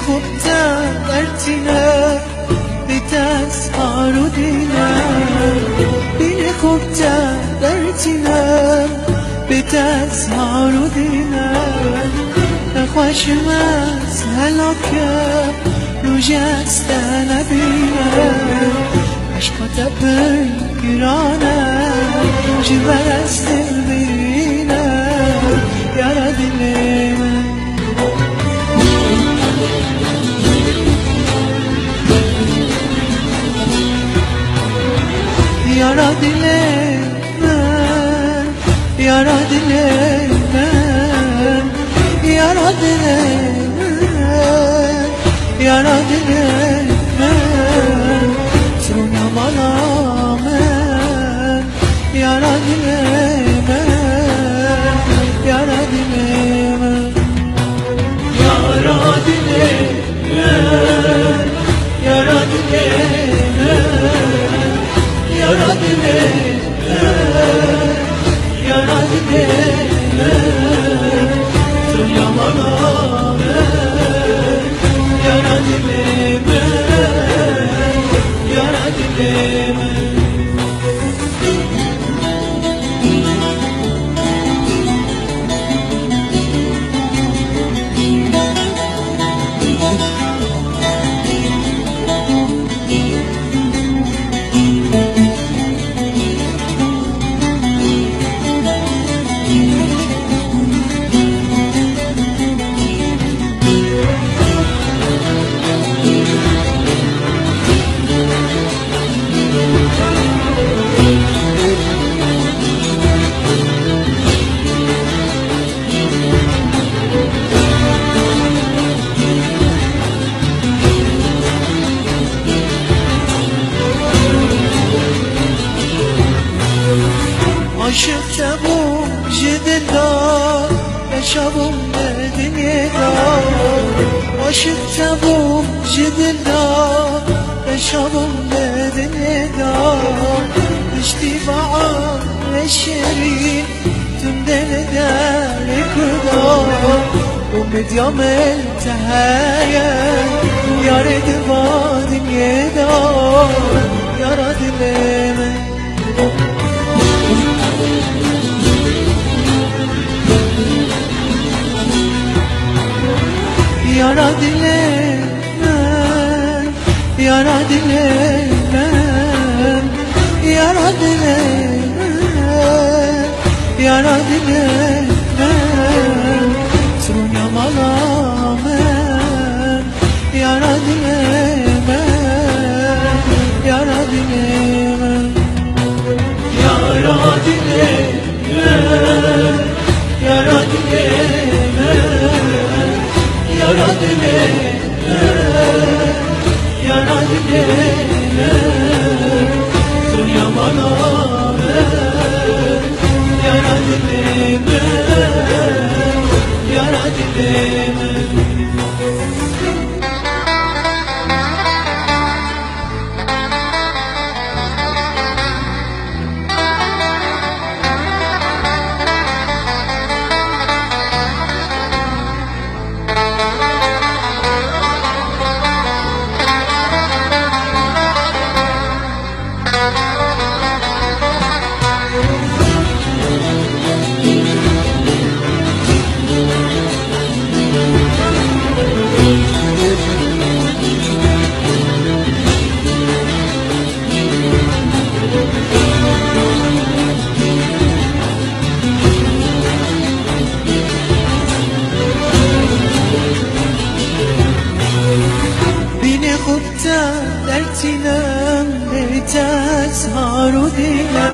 خبتا درتنا بتسهر دينا بين خبتا درتنا بتسهر دينا خوش مز هلاكه رو جستن بينا عشقات بگرانه جبر از دل بینه یارا دل من یارا دل من یارا دل من یارا دل من یارا دل من سرنا مالا من یارا دل من یارا دل من یارا دل من یارا دل من یارا دل من یارا دل من سرنا مالا من یارا دل من یارا دل من عاشق تبوم جدلا يشابم بدنيا عاشق تبوم جدلا يشابم بدنيا اشتباعا وشرين تمدن دارك رضا ومديام التهايا يا رد بادن يدا يا رد لمن یارا دل من یارا دل من یارا دل من یارا دل من سرنا مالا من یارا دل من یارا دل من یارا دل من یارا دل من یارا دل من یارا دل من دنیا مالا من یارا دل من یارا دل من خبتا درتنا بتسهر دينا